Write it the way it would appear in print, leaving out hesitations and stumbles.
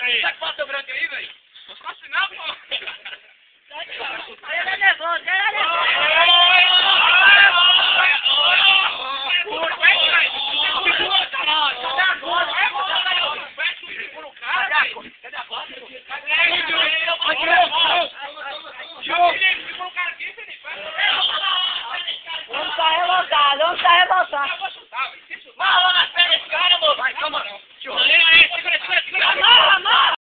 aí. Tá com foto branca aí, velho? Não faço não, pô. Ele é nervoso, ele é nervoso. Vamos tá revoltado, vamos tá revoltado. Vai, vamos nas pernas desse cara, moço. Vai, calma. Segura, segura.